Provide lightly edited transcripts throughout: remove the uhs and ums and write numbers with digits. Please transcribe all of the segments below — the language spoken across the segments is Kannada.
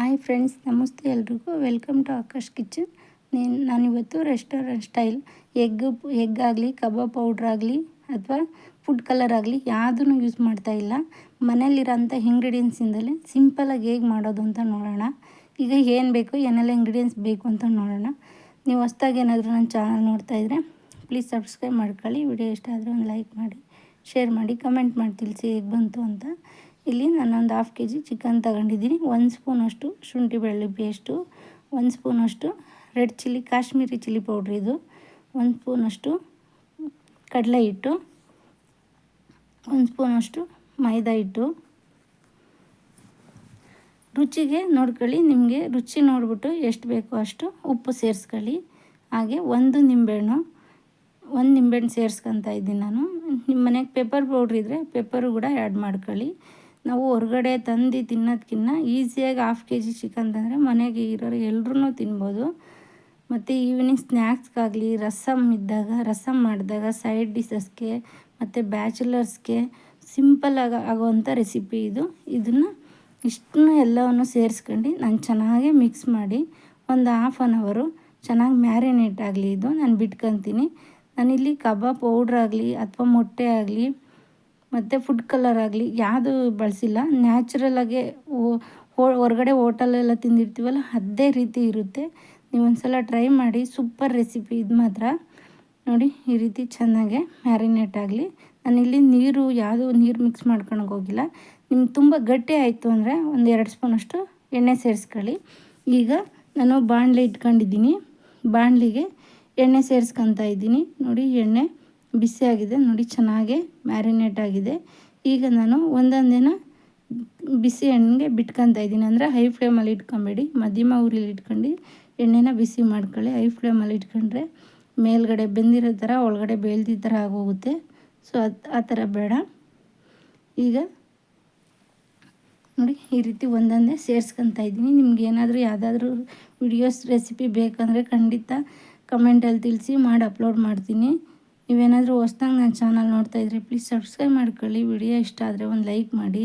ಹಾಯ್ ಫ್ರೆಂಡ್ಸ್, ನಮಸ್ತೆ ಎಲ್ರಿಗೂ. Welcome to Akash kitchen. ನಾನಿವತ್ತು ರೆಸ್ಟೋರೆಂಟ್ ಸ್ಟೈಲ್ ಎಗ್ ಆಗಲಿ, ಕಬಾಬ್ ಪೌಡ್ರ್ ಆಗಲಿ ಅಥವಾ ಫುಡ್ ಕಲರ್ ಆಗಲಿ ಯಾವುದೂ ಯೂಸ್ ಮಾಡ್ತಾಯಿಲ್ಲ. ಮನೇಲಿರೋಂಥ ಇಂಗ್ರೀಡಿಯೆಂಟ್ಸಿಂದಲೇ ಸಿಂಪಲಾಗಿ ಹೇಗೆ ಮಾಡೋದು ಅಂತ ನೋಡೋಣ. ಈಗ ಏನು ಬೇಕು, ಏನೆಲ್ಲ ಇಂಗ್ರೀಡಿಯೆಂಟ್ಸ್ ಬೇಕು ಅಂತ ನೋಡೋಣ. ನೀವು ಹೊಸ್ದಾಗಿ ಏನಾದರೂ ನನ್ನ ಚಾನಲ್ ನೋಡ್ತಾಯಿದ್ರೆ ಪ್ಲೀಸ್ ಸಬ್ಸ್ಕ್ರೈಬ್ ಮಾಡ್ಕೊಳ್ಳಿ. ವಿಡಿಯೋ ಇಷ್ಟ ಆದರೆ ಒಂದು ಲೈಕ್ ಮಾಡಿ, ಶೇರ್ ಮಾಡಿ, ಕಮೆಂಟ್ ಮಾಡಿ ತಿಳಿಸಿ ಹೇಗೆ ಬಂತು ಅಂತ. ಇಲ್ಲಿ ನಾನೊಂದು 1/2 kg ಚಿಕನ್ ತಗೊಂಡಿದ್ದೀನಿ. 1 ಸ್ಪೂನಷ್ಟು ಶುಂಠಿ ಬೆಳ್ಳುಳ್ಳಿ ಪೇಸ್ಟು, 1 ಸ್ಪೂನಷ್ಟು red chilli Kashmiri chilli powder, ಇದು 1 ಸ್ಪೂನಷ್ಟು ಕಡಲೆ ಹಿಟ್ಟು, 1 ಸ್ಪೂನಷ್ಟು ಮೈದಾ ಹಿಟ್ಟು. ರುಚಿಗೆ ನೋಡ್ಕೊಳ್ಳಿ, ನಿಮಗೆ ರುಚಿ ನೋಡಿಬಿಟ್ಟು ಎಷ್ಟು ಬೇಕೋ ಅಷ್ಟು ಉಪ್ಪು ಸೇರಿಸ್ಕೊಳ್ಳಿ. ಹಾಗೆ ಒಂದು ನಿಂಬೆಹಣ್ಣು ಸೇರಿಸ್ಕೊತಾ ಇದ್ದೀನಿ ನಾನು. ನಿಮ್ಮ ಮನೆಗೆ ಪೆಪ್ಪರ್ ಪೌಡ್ರ್ ಇದ್ದರೆ ಪೆಪ್ಪರು ಕೂಡ ಆ್ಯಡ್ ಮಾಡ್ಕೊಳ್ಳಿ. ನಾವು ಹೊರಗಡೆ ತಂದು ತಿನ್ನೋದಕ್ಕಿಂತ ಈಸಿಯಾಗಿ 1/2 kg ಚಿಕನ್ ತಂದರೆ ಮನೆಗೆ ಇರೋರು ಎಲ್ಲರೂ ತಿನ್ಬೋದು. ಮತ್ತು ಈವ್ನಿಂಗ್ ಸ್ನ್ಯಾಕ್ಸ್ಗಾಗಲಿ, ರಸಮ್ ಮಾಡಿದಾಗ ಸೈಡ್ ಡಿಶಸ್ಗೆ ಮತ್ತು ಬ್ಯಾಚುಲರ್ಸ್ಗೆ ಸಿಂಪಲ್ಲಾಗಿ ಆಗೋವಂಥ ರೆಸಿಪಿ ಇದು. ಇದನ್ನು ಇಷ್ಟನ್ನು ಎಲ್ಲವನ್ನು ಸೇರಿಸ್ಕೊಂಡು ನಾನು ಚೆನ್ನಾಗಿ ಮಿಕ್ಸ್ ಮಾಡಿ ಒಂದು 1/2 hour ಚೆನ್ನಾಗಿ ಮ್ಯಾರಿನೇಟ್ ಆಗಲಿ. ಇದು ನಾನು ಬಿಟ್ಕೊತೀನಿ. ನಾನಿಲ್ಲಿ ಕಬಾಬ್ ಪೌಡ್ರ್ ಆಗಲಿ ಅಥವಾ ಮೊಟ್ಟೆ ಆಗಲಿ ಮತ್ತು ಫುಡ್ ಕಲರ್ ಆಗಲಿ ಯಾವುದು ಬಳಸಿಲ್ಲ. ನ್ಯಾಚುರಲಾಗೆ ಹೊರಗಡೆ ಹೋಟೆಲೆಲ್ಲ ತಿಂದಿರ್ತೀವಲ್ಲ ಅದೇ ರೀತಿ ಇರುತ್ತೆ. ನೀವು ಒಂದು ಸಲ ಟ್ರೈ ಮಾಡಿ, ಸೂಪರ್ ರೆಸಿಪಿ ಇದು ಮಾತ್ರ. ನೋಡಿ, ಈ ರೀತಿ ಚೆನ್ನಾಗೆ ಮ್ಯಾರಿನೇಟ್ ಆಗಲಿ. ನಾನಿಲ್ಲಿ ನೀರು ಮಿಕ್ಸ್ ಮಾಡ್ಕೊಳಕ್ಕೆ ಹೋಗಿಲ್ಲ. ನಿಮ್ಗೆ ತುಂಬ ಗಟ್ಟಿ ಆಯಿತು ಅಂದರೆ ಒಂದು 2 ಸ್ಪೂನಷ್ಟು ಎಣ್ಣೆ ಸೇರಿಸ್ಕೊಳ್ಳಿ. ಈಗ ನಾನು ಬಾಣಲೆ ಇಟ್ಕೊಂಡಿದ್ದೀನಿ. ಬಾಣಲಿಗೆ ಎಣ್ಣೆ ಸೇರಿಸ್ಕೊತಾ ಇದ್ದೀನಿ. ನೋಡಿ, ಎಣ್ಣೆ ಬಿಸಿ ಆಗಿದೆ. ನೋಡಿ, ಚೆನ್ನಾಗೆ ಮ್ಯಾರಿನೇಟ್ ಆಗಿದೆ. ಈಗ ನಾನು ಒಂದೊಂದೇನ ಬಿಸಿ ಎಣ್ಣೆಗೆ ಬಿಟ್ಕೊತಾ ಇದ್ದೀನಿ. ಅಂದರೆ ಹೈ ಫ್ಲೇಮಲ್ಲಿ ಇಟ್ಕೊಬೇಡಿ, ಮಧ್ಯಮ ಉರಿಲಿ ಇಟ್ಕೊಂಡು ಎಣ್ಣೆನ ಬಿಸಿ ಮಾಡ್ಕೊಳ್ಳಿ. ಹೈ ಫ್ಲೇಮಲ್ಲಿ ಇಟ್ಕೊಂಡ್ರೆ ಮೇಲ್ಗಡೆ ಬೆಂದಿರೋ ಥರ ಒಳಗಡೆ ಬೇಳ್ದಿದ್ದ ಥರ ಆಗೋಗುತ್ತೆ. ಸೊ ಆ ಥರ ಬೇಡ. ಈಗ ನೋಡಿ, ಈ ರೀತಿ ಒಂದೊಂದೇ ಸೇರಿಸ್ಕೊತಾ ಇದ್ದೀನಿ. ನಿಮ್ಗೆ ಏನಾದರೂ ಯಾವುದಾದ್ರೂ ವಿಡಿಯೋಸ್ ರೆಸಿಪಿ ಬೇಕಂದರೆ ಖಂಡಿತ ಕಮೆಂಟಲ್ಲಿ ತಿಳಿಸಿ, ಮಾಡಿ ಅಪ್ಲೋಡ್ ಮಾಡ್ತೀನಿ. ನೀವೇನಾದರೂ ಹೊಸ್ದಾಗಿ ನನ್ನ ಚಾನಲ್ ನೋಡ್ತಾಯಿದ್ರೆ ಪ್ಲೀಸ್ ಸಬ್ಸ್ಕ್ರೈಬ್ ಮಾಡ್ಕೊಳ್ಳಿ. ವಿಡಿಯೋ ಇಷ್ಟ ಆದರೆ ಒಂದು ಲೈಕ್ ಮಾಡಿ,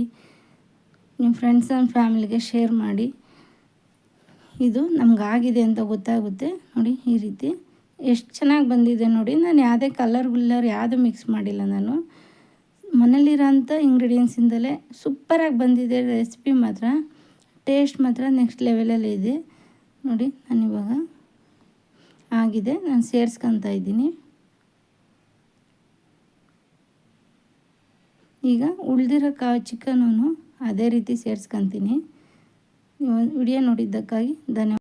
ನಿಮ್ಮ ಫ್ರೆಂಡ್ಸ್ ಆ್ಯಂಡ್ ಫ್ಯಾಮಿಲಿಗೆ ಶೇರ್ ಮಾಡಿ. ಇದು ನಮಗಾಗಿದೆ ಅಂತ ಗೊತ್ತಾಗುತ್ತೆ. ನೋಡಿ, ಈ ರೀತಿ ಎಷ್ಟು ಚೆನ್ನಾಗಿ ಬಂದಿದೆ ನೋಡಿ. ನಾನು ಯಾವುದೇ ಕಲರ್ ಯಾವುದು ಮಿಕ್ಸ್ ಮಾಡಿಲ್ಲ. ನಾನು ಮನೇಲಿರೋಂಥ ಇಂಗ್ರೀಡಿಯೆಂಟ್ಸಿಂದಲೇ ಸೂಪರಾಗಿ ಬಂದಿದೆ. ರೆಸಿಪಿ ಮಾತ್ರ ಟೇಸ್ಟ್ ಮಾತ್ರ ನೆಕ್ಸ್ಟ್ ಲೆವೆಲಲ್ಲಿ ಇದೆ. ನೋಡಿ, ನಾನಿವಾಗ ಆಗಿದೆ, ನಾನು ಸೇರಿಸ್ಕೊತಾ ಇದ್ದೀನಿ. ಈಗ ಉಳಿದಿರೋ ಚಿಕನೂ ಅದೇ ರೀತಿ ಸೇರಿಸ್ಕೊತೀನಿ. ನೀವು ವಿಡಿಯೋ ನೋಡಿದ್ದಕ್ಕಾಗಿ ಧನ್ಯವಾದ.